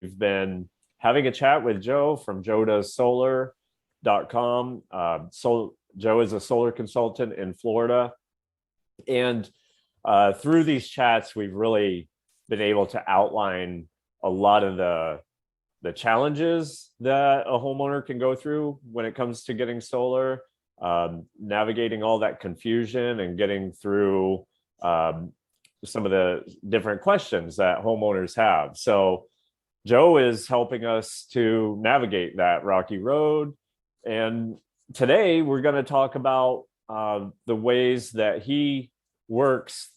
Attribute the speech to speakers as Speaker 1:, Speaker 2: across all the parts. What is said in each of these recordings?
Speaker 1: We've been having a chat with Joe from joedoessolar.com. Joe is a solar consultant in Florida. And through these chats, we've really been able to outline a lot of the challenges that a homeowner can go through when it comes to getting solar, navigating all that confusion and getting through some of the different questions that homeowners have. So Joe is helping us to navigate that rocky road. And today we're going to talk about the ways that he works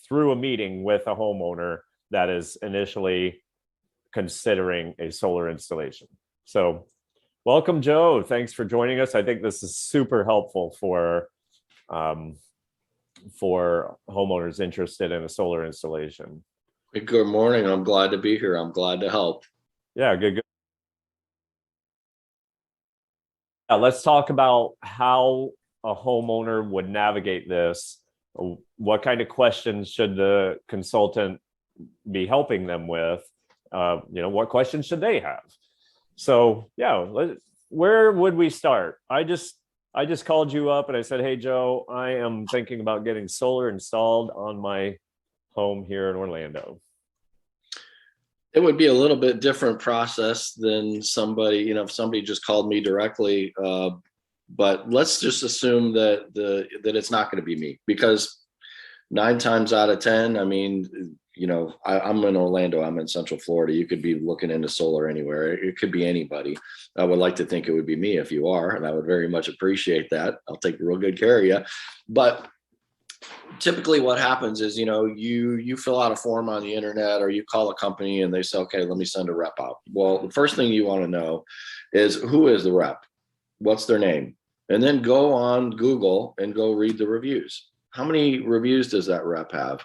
Speaker 1: through a meeting with a homeowner that is initially considering a solar installation. So welcome, Joe. Thanks for joining us. I think this is super helpful for homeowners interested in a solar installation.
Speaker 2: Good morning. I'm glad to be here. I'm glad to help.
Speaker 1: Yeah, good. Let's talk about how a homeowner would navigate this. What kind of questions should the consultant be helping them with? What questions should they have? So yeah, where would we start? I just called you up and I said, hey, Joe, I am thinking about getting solar installed on my home here in Orlando.
Speaker 2: It would be a little bit different process than somebody, if somebody just called me directly. But let's just assume that it's not going to be me, because 9 times out of 10, I'm in Orlando, I'm in Central Florida. You could be looking into solar anywhere. It could be anybody. I would like to think it would be me if you are, and I would very much appreciate that. I'll take real good care of you. But typically what happens is, you fill out a form on the internet, or you call a company and they say, okay, let me send a rep out. Well, the first thing you want to know is, who is the rep? What's their name? And then go on Google and go read the reviews. How many reviews does that rep have?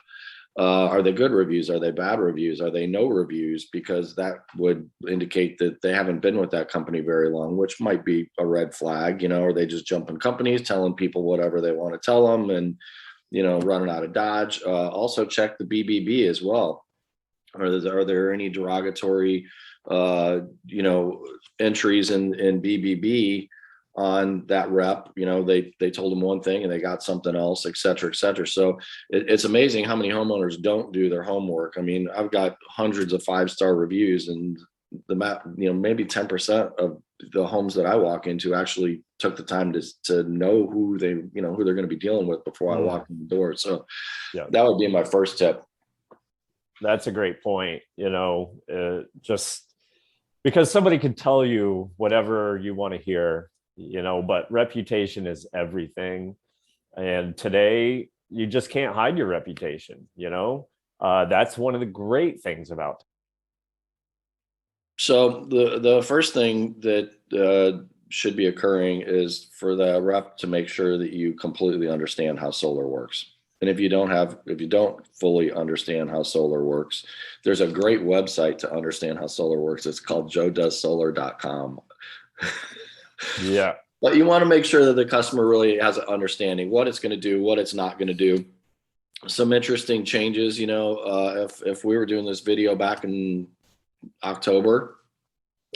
Speaker 2: Are they good reviews? Are they bad reviews? Are they no reviews? Because that would indicate that they haven't been with that company very long, which might be a red flag, or they just jumping companies, telling people whatever they want to tell them, and running out of Dodge. Also check the BBB as well. Are there any derogatory, entries in BBB on that rep? They told them one thing and they got something else, et cetera, et cetera. So it's amazing how many homeowners don't do their homework. I mean, I've got hundreds of 5-star reviews, and maybe 10% of the homes that I walk into actually took the time to know who they're going to be dealing with before I walk in the door. So yeah, that would be my first tip.
Speaker 1: That's a great point. Just because somebody can tell you whatever you want to hear, but reputation is everything. And today you just can't hide your reputation. That's one of the great things about.
Speaker 2: So the first thing that should be occurring is for the rep to make sure that you completely understand how solar works. And if you don't fully understand how solar works, there's a great website to understand how solar works. It's called joedoessolar.com.
Speaker 1: Yeah.
Speaker 2: But you want to make sure that the customer really has an understanding what it's going to do, what it's not going to do. Some interesting changes, if we were doing this video back in October,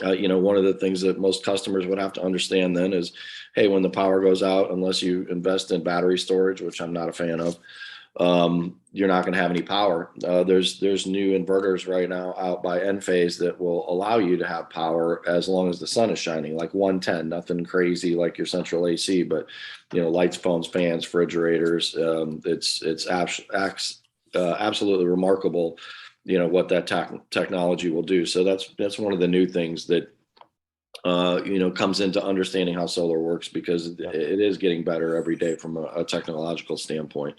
Speaker 2: one of the things that most customers would have to understand then is, hey, when the power goes out, unless you invest in battery storage, which I'm not a fan of, you're not going to have any power. There's new inverters right now out by Enphase that will allow you to have power as long as the sun is shining, like 110, nothing crazy like your central AC, but lights, phones, fans, refrigerators. It's absolutely remarkable, what that technology will do. So that's one of the new things that comes into understanding how solar works, because it is getting better every day from a technological standpoint.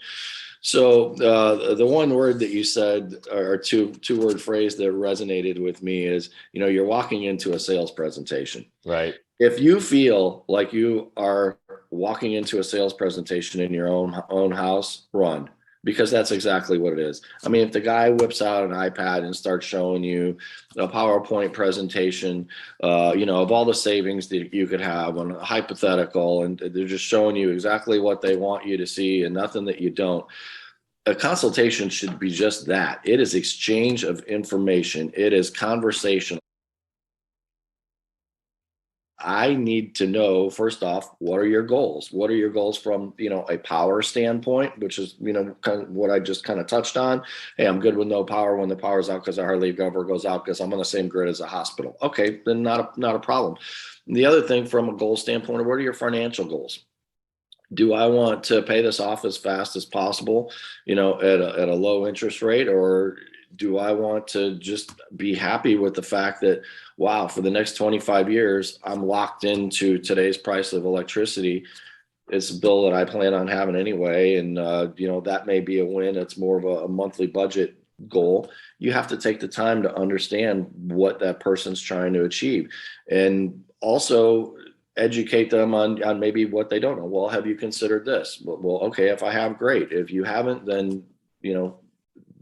Speaker 2: So the one word that you said, or two-word phrase that resonated with me is, you're walking into a sales presentation.
Speaker 1: Right.
Speaker 2: If you feel like you are walking into a sales presentation in your own house, run. Because that's exactly what it is. I mean, if the guy whips out an iPad and starts showing you a PowerPoint presentation, of all the savings that you could have on a hypothetical, and they're just showing you exactly what they want you to see and nothing that you don't, a consultation should be just that. It is exchange of information. It is conversation. I need to know, first off, what are your goals? What are your goals from, a power standpoint, which is, kind of what I just kind of touched on. Hey, I'm good with no power when the power's out because I hardly ever goes out because I'm on the same grid as a hospital. Okay, then not a problem. The other thing from a goal standpoint, what are your financial goals? Do I want to pay this off as fast as possible, at a low interest rate, or do I want to just be happy with the fact that, wow, for the next 25 years, I'm locked into today's price of electricity. It's a bill that I plan on having anyway. And, that may be a win. It's more of a monthly budget goal. You have to take the time to understand what that person's trying to achieve. And also educate them on maybe what they don't know. Well, have you considered this? Well, okay, if I have, great. If you haven't, then,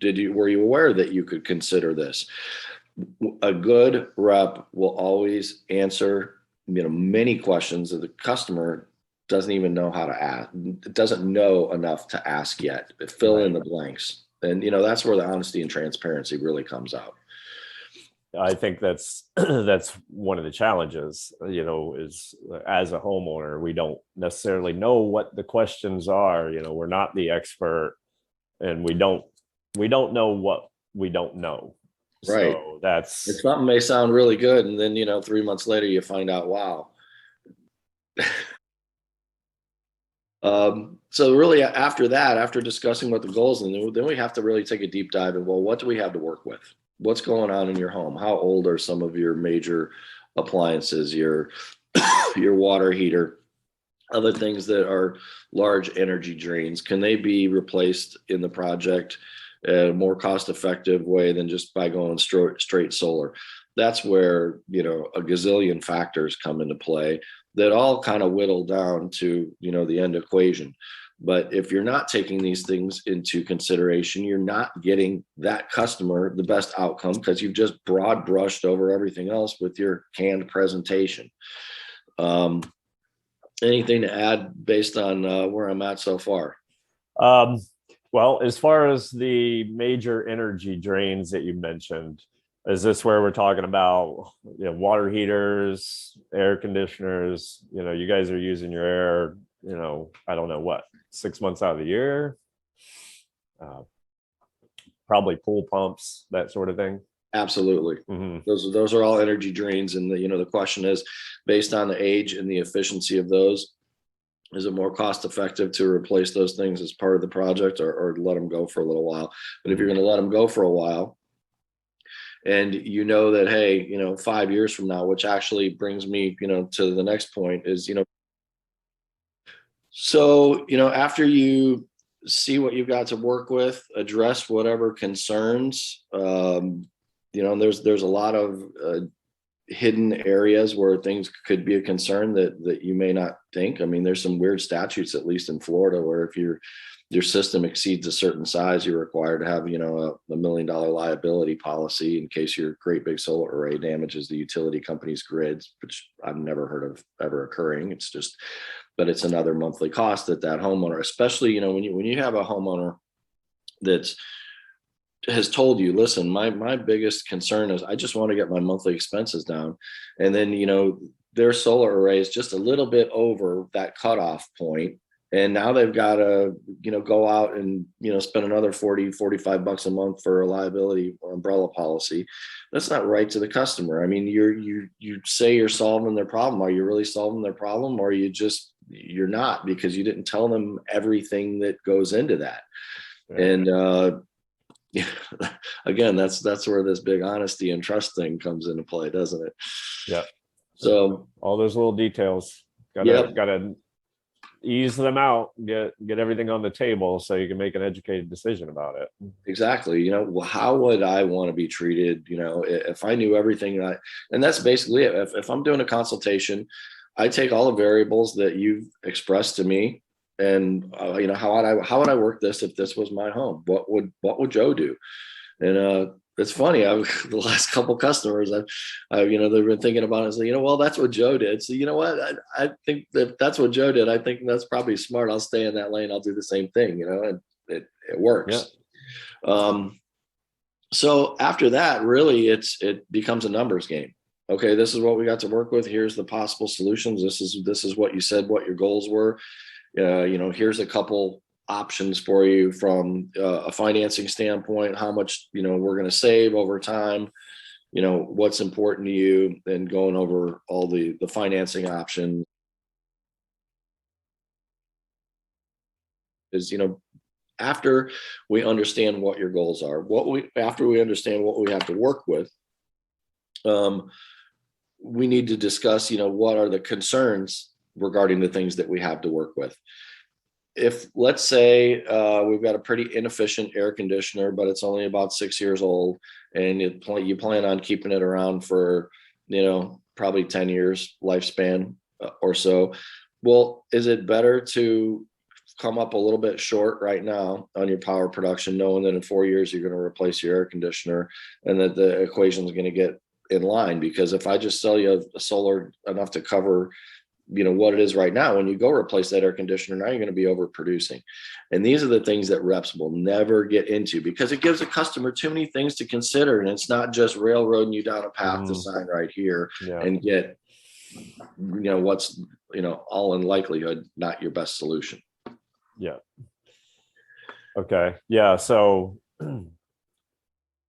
Speaker 2: were you aware that you could consider this? A good rep will always answer, many questions that the customer doesn't even know how to ask, doesn't know enough to ask yet. Fill in the blanks. And, that's where the honesty and transparency really comes out.
Speaker 1: I think that's that's one of the challenges, is as a homeowner, we don't necessarily know what the questions are. We're not the expert, and we don't know what we don't know.
Speaker 2: Right.
Speaker 1: So that's,
Speaker 2: something may sound really good, and then 3 months later you find out, wow. So really after that, after discussing what the goals, and then we have to really take a deep dive in, well, what do we have to work with? What's going on in your home? How old are some of your major appliances, your water heater, other things that are large energy drains? Can they be replaced in the project in a more cost-effective way than just by going straight solar? That's where, a gazillion factors come into play that all kind of whittle down to, the end equation. But if you're not taking these things into consideration, you're not getting that customer the best outcome, because you've just broad brushed over everything else with your canned presentation. Anything to add based on where I'm at so far?
Speaker 1: Well, as far as the major energy drains that you mentioned, is this where we're talking about, water heaters, air conditioners? You guys are using your air, I don't know what, 6 months out of the year, probably pool pumps, that sort of thing.
Speaker 2: Absolutely.
Speaker 1: Mm-hmm.
Speaker 2: Those are all energy drains. And the question is, based on the age and the efficiency of those, is it more cost effective to replace those things as part of the project, or let them go for a little while? But if you're going to let them go for a while, and that, hey, 5 years from now, which actually brings me, to the next point is, so, after you see what you've got to work with, address whatever concerns, and there's a lot of hidden areas where things could be a concern that you may not think. I mean, there's some weird statutes, at least in Florida, where if your system exceeds a certain size, you're required to have, a $1 million liability policy in case your great big solar array damages the utility company's grids, which I've never heard of ever occurring. It's just, but it's another monthly cost that homeowner, especially, when you have a homeowner that's has told you, listen, my biggest concern is I just want to get my monthly expenses down. And then, their solar array is just a little bit over that cutoff point. And now they've got to, go out and, spend another $40-$45 a month for a liability umbrella policy. That's not right to the customer. I mean, you say you're solving their problem. Are you really solving their problem? Or you're not, because you didn't tell them everything that goes into that. Yeah. And, again, that's where this big honesty and trust thing comes into play, doesn't it?
Speaker 1: Yeah.
Speaker 2: So
Speaker 1: all those little details, gotta ease them out, get everything on the table so you can make an educated decision about it.
Speaker 2: Exactly. How would I want to be treated? If I knew everything, and that's basically it. If I'm doing a consultation, I take all the variables that you've expressed to me, and how would I work this if this was my home? What would Joe do? And it's funny. The last couple customers, they've been thinking about it. So, well, that's what Joe did. So, you know what? I think that that's what Joe did. I think that's probably smart. I'll stay in that lane. I'll do the same thing. And It works. So after that, really, it becomes a numbers game. Okay, this is what we got to work with. Here's the possible solutions. This is what you said, what your goals were. Here's a couple options for you from a financing standpoint, how much, we're going to save over time, what's important to you, and going over all the financing options is, after we understand what your goals are, after we understand what we have to work with, we need to discuss, what are the concerns regarding the things that we have to work with. If, let's say, we've got a pretty inefficient air conditioner, but it's only about 6 years old, and you plan on keeping it around for, probably 10 years lifespan or so. Well, is it better to come up a little bit short right now on your power production, knowing that in 4 years you're going to replace your air conditioner and that the equation is going to get in line? Because if I just sell you a solar enough to cover what it is right now, when you go replace that air conditioner, now you're going to be overproducing. And these are the things that reps will never get into, because it gives a customer too many things to consider. And it's not just railroading you down a path to sign right here and get, what's, all in likelihood, not your best solution.
Speaker 1: Yeah. Okay. Yeah. So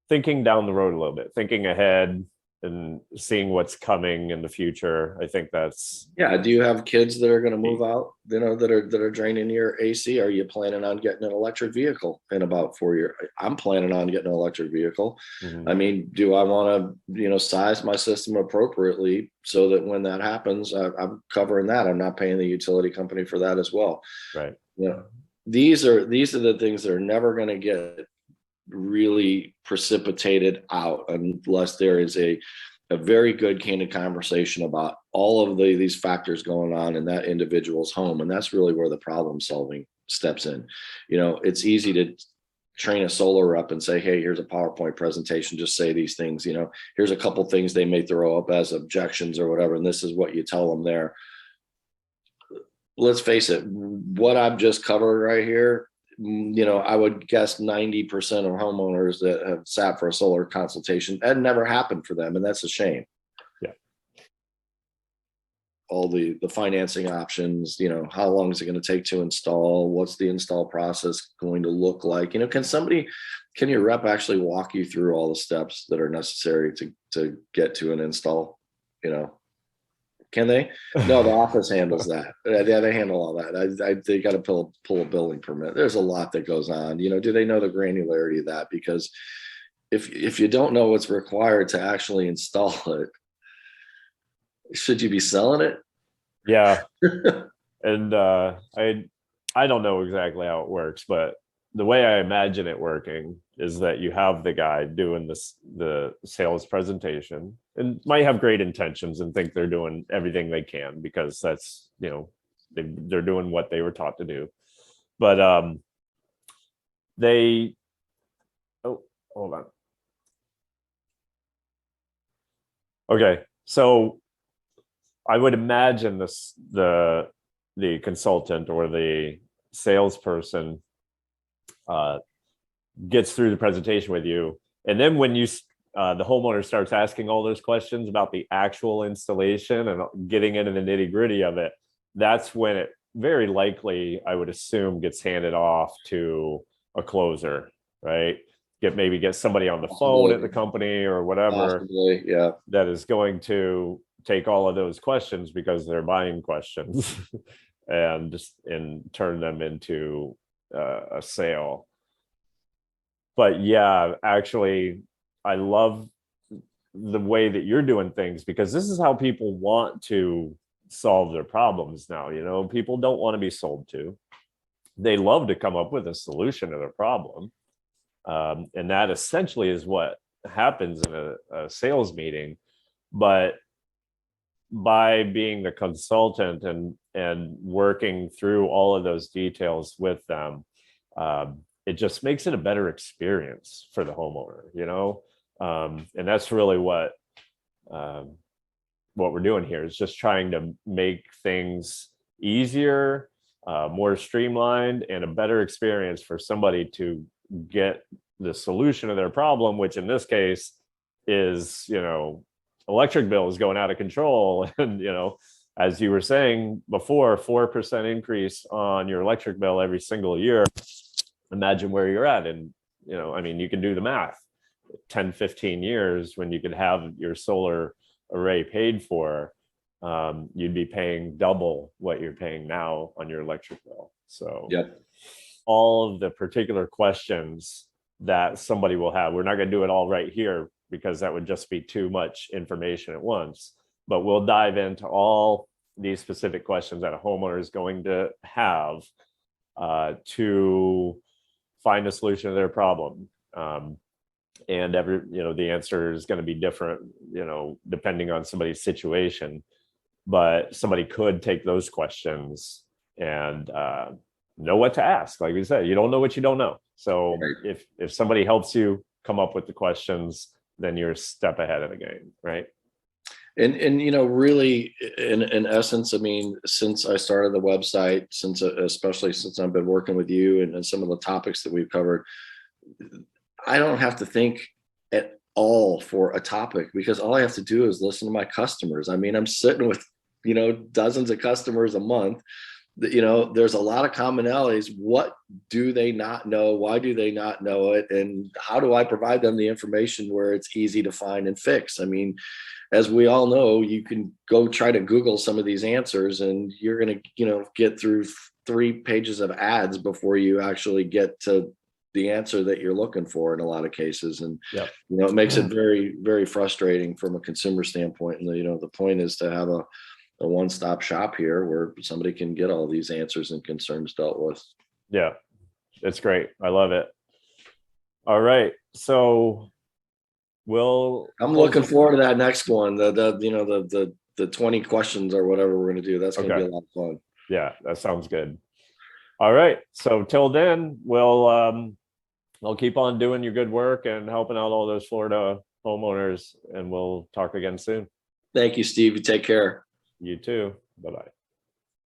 Speaker 1: thinking down the road a little bit, thinking ahead and seeing what's coming in the future. I think that's.
Speaker 2: Yeah. Do you have kids that are going to move out, that are draining your AC? Are you planning on getting an electric vehicle in about 4 years? I'm planning on getting an electric vehicle. I mean, do I want to, size my system appropriately so that when that happens, I'm covering that. I'm not paying the utility company for that as well.
Speaker 1: Right.
Speaker 2: These are the things that are never going to get really precipitated out unless there is a very good candid conversation about all of these factors going on in that individual's home. And that's really where the problem solving steps in. It's easy to train a solar up and say, hey, here's a PowerPoint presentation, just say these things, here's a couple things they may throw up as objections or whatever, and this is what you tell them there. Let's face it, what I've just covered right here, I would guess 90% of homeowners that have sat for a solar consultation, that never happened for them. And that's a shame.
Speaker 1: Yeah.
Speaker 2: All the financing options, how long is it going to take to install? What's the install process going to look like? Can your rep actually walk you through all the steps that are necessary to get to an install? Can they? No, the office handles that. Yeah, they handle all that. They got to pull a building permit. There's a lot that goes on. Do they know the granularity of that? Because if you don't know what's required to actually install it, should you be selling it?
Speaker 1: Yeah. And I don't know exactly how it works, but the way I imagine it working is that you have the guy doing the sales presentation, and might have great intentions and think they're doing everything they can because that's, they're doing what they were taught to do. But hold on. Okay. So I would imagine the consultant or the salesperson gets through the presentation with you, and then when you the homeowner starts asking all those questions about the actual installation and getting into the nitty-gritty of it, that's when it very likely, I would assume, gets handed off to a closer, right? Get somebody on the phone at the company or whatever.
Speaker 2: Possibly, yeah.
Speaker 1: That is going to take all of those questions, because they're buying questions, and turn them into a sale. But yeah, actually, I love the way that you're doing things, because this is how people want to solve their problems now. People don't want to be sold to. They love to come up with a solution to their problem. And that essentially is what happens in a sales meeting. But by being the consultant and working through all of those details with them, it just makes it a better experience for the homeowner, and that's really what we're doing here, is just trying to make things easier, more streamlined and a better experience for somebody to get the solution of their problem, which in this case is, electric bills going out of control. And, as you were saying before, 4% increase on your electric bill every single year. Imagine where you're at. And, you can do the math, 10, 15 years when you could have your solar array paid for, you'd be paying double what you're paying now on your electric bill. So
Speaker 2: Yep.
Speaker 1: all of the particular questions that somebody will have, we're not going to do it all right here because that would just be too much information at once, but we'll dive into all these specific questions that a homeowner is going to have to find a solution to their problem. And the answer is going to be different, depending on somebody's situation, but somebody could take those questions and know what to ask. Like we said, you don't know what you don't know. So
Speaker 2: Right.
Speaker 1: if somebody helps you come up with the questions, then you're a step ahead of the game, right?
Speaker 2: And really, in essence, I mean, since I started the website, especially since I've been working with you and some of the topics that we've covered, I don't have to think at all for a topic, because all I have to do is listen to my customers. I mean, I'm sitting with, dozens of customers a month. There's a lot of commonalities. What do they not know? Why do they not know it? And how do I provide them the information where it's easy to find and fix? I mean, as we all know, you can go try to Google some of these answers and you're going to, get through 3 pages of ads before you actually get to the answer that you're looking for in a lot of cases. And,
Speaker 1: Yep.
Speaker 2: it makes it very, very frustrating from a consumer standpoint. And, the point is to have a one-stop shop here where somebody can get all these answers and concerns dealt with.
Speaker 1: Yeah, it's great. I love it. All right. So
Speaker 2: I'm looking forward to that next one. The 20 questions or whatever we're going to do. That's going to be a lot of fun.
Speaker 1: Yeah, that sounds good. All right. So till then, I'll keep on doing your good work and helping out all those Florida homeowners, and we'll talk again soon.
Speaker 2: Thank you, Steve. You take care.
Speaker 1: You too. Bye-bye.